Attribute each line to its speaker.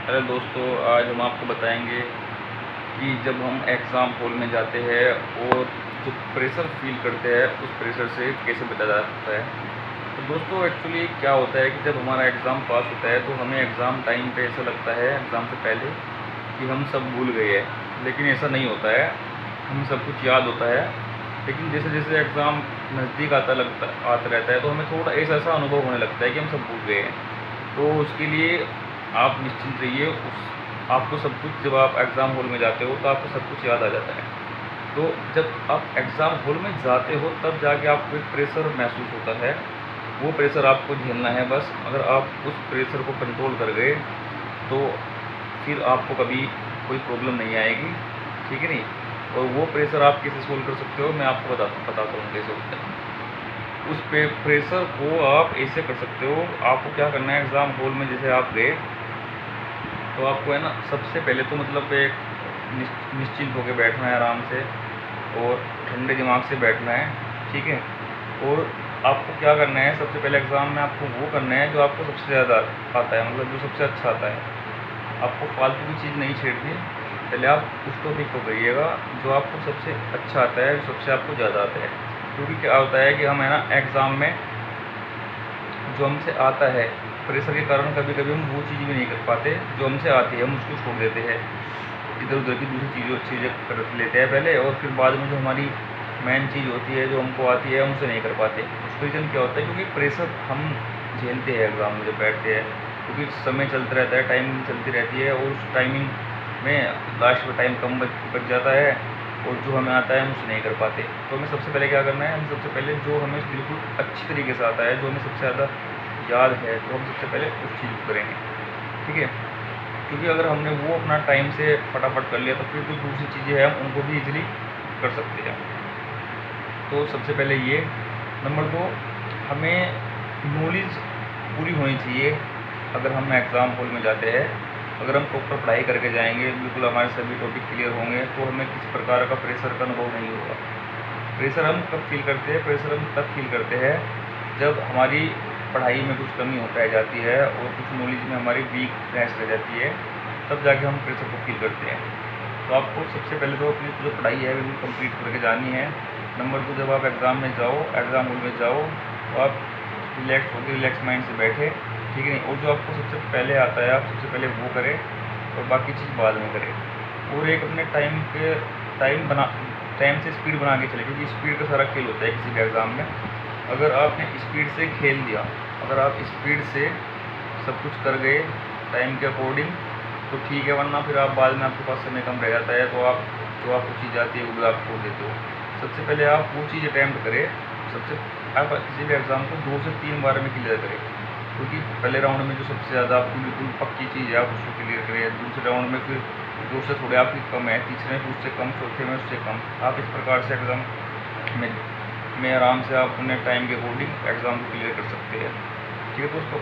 Speaker 1: Hello दोस्तों, आज हम आपको बताएंगे कि जब हम एग्ज़ाम हॉल में जाते हैं और जो प्रेशर फील करते हैं उस प्रेशर से कैसे बचा जा सकता है। तो दोस्तों एक्चुअली क्या होता है कि जब हमारा एग्ज़ाम पास होता है तो हमें एग्ज़ाम टाइम पे ऐसा लगता है एग्ज़ाम से पहले कि हम सब भूल गए हैं, लेकिन ऐसा नहीं होता है। हमें सब कुछ याद होता है, लेकिन जैसे जैसे एग्ज़ाम नज़दीक आता रहता है तो हमें थोड़ा ऐसा अनुभव होने लगता है कि हम सब भूल गए हैं। तो उसके लिए आप निश्चिंत रहिए। उस आपको सब कुछ, जब आप एग्ज़ाम हॉल में जाते हो तो आपको सब कुछ याद आ जाता है। तो जब आप एग्ज़ाम हॉल में जाते हो तब जाके आपको एक प्रेशर महसूस होता है। वो प्रेशर आपको झेलना है बस। अगर आप उस प्रेशर को कंट्रोल कर गए तो फिर आपको कभी कोई प्रॉब्लम नहीं आएगी, ठीक है नहीं। और वो प्रेशर आप कैसे सोल्व कर सकते हो, मैं आपको बताता हूँ कैसे होता है। उस प्रेशर को आप ऐसे कर सकते हो। आपको क्या करना है, एग्ज़ाम हॉल में जैसे आप गए तो आपको है ना, सबसे पहले तो मतलब एक निश्चिंत होकर बैठना है आराम से, और ठंडे दिमाग से बैठना है, ठीक है। और आपको क्या करना है, सबसे पहले एग्ज़ाम में आपको वो करना है जो आपको सबसे ज़्यादा आता है, मतलब जो सबसे अच्छा आता है। आपको फालतू की चीज़ नहीं छेड़नी। पहले आप उस टॉपिक को करिएगा जो आपको सबसे अच्छा आता है, जो सबसे आपको ज़्यादा आता है। क्योंकि क्या होता है कि हम है ना एग्ज़ाम में जो हमसे आता है, प्रेशर के कारण कभी कभी हम वो चीज़ भी नहीं कर पाते जो हमसे आती है, हम उसको छोड़ देते हैं, इधर उधर की दूसरी चीज़ें कर लेते हैं पहले, और फिर बाद में जो हमारी मेन चीज़ होती है जो हमको आती है हम उसे नहीं कर पाते। उसका रीज़न क्या होता है, क्योंकि प्रेशर हम झेलते हैं एग्ज़ाम में जब बैठते हैं, क्योंकि समय चलता रहता है, टाइमिंग चलती रहती है, और उस टाइमिंग में लास्ट में टाइम कम बच जाता है, और जो हमें आता है हम उसे नहीं कर पाते। तो हमें सबसे पहले क्या करना है, हम सबसे पहले जो हमें बिल्कुल अच्छी तरीके से आता है, जो हमें सबसे ज़्यादा याद है, तो हम सबसे पहले उस चीज़ को करेंगे, ठीक है। क्योंकि अगर हमने वो अपना टाइम से फटाफट कर लिया तो फिर जो दूसरी चीज़ें हैं हम उनको भी इजीली कर सकते हैं। तो सबसे पहले ये। नंबर 2, हमें नॉलेज पूरी होनी चाहिए। अगर हम एग्ज़ाम हॉल में जाते हैं, अगर हम प्रॉपर पढ़ाई करके जाएंगे, बिल्कुल हमारे सभी टॉपिक क्लियर होंगे, तो हमें किसी प्रकार का प्रेशर का अनुभव नहीं होगा। प्रेशर हम कब फील करते हैं, प्रेशर हम तब फील करते हैं जब हमारी पढ़ाई में कुछ कमी हो पाई जाती है और कुछ नॉलेज में हमारी वीकनेस रह जाती है, तब जाके हम प्रेशर को फील करते हैं। तो आपको सबसे पहले तो अपनी जो पढ़ाई है बिल्कुल कंप्लीट करके जानी है। नंबर 2, जब आप एग्ज़ाम में जाओ, एग्ज़ाम हॉल में जाओ, तो आप रिलैक्स होकर रिलैक्स माइंड से बैठे, ठीक है नहीं। और जो आपको सबसे पहले आता है आप सबसे पहले वो करें, और बाकी चीज़ बाद में करें। और एक अपने टाइम से स्पीड बना के चले, क्योंकि स्पीड का सारा खेल होता है किसी भी एग्ज़ाम में। अगर आपने स्पीड से खेल दिया, अगर आप स्पीड से सब कुछ कर गए टाइम के अकॉर्डिंग, तो ठीक है, वरना फिर आप बाद में आपके पास समय कम रह जाता है, तो आप जो आपको चीज़ आती है वो भी आप छोड़ देते हो। सबसे पहले आप वो चीज़ अटैम्प्ट करें। सबसे आप किसी भी एग्ज़ाम को 2 से 3 बार में क्लियर करें, क्योंकि पहले राउंड में जो सबसे ज़्यादा आपकी बिल्कुल पक्की चीज़ है आप उसको क्लियर करें, दूसरे राउंड में फिर जो उससे थोड़े आपकी कम है, तीसरे में उससे कम, चौथे में उससे कम। आप इस प्रकार से एग्ज़ाम में आराम से आप अपने टाइम के अकॉर्डिंग एग्ज़ाम को क्लियर कर सकते हैं, ठीक है दोस्तों।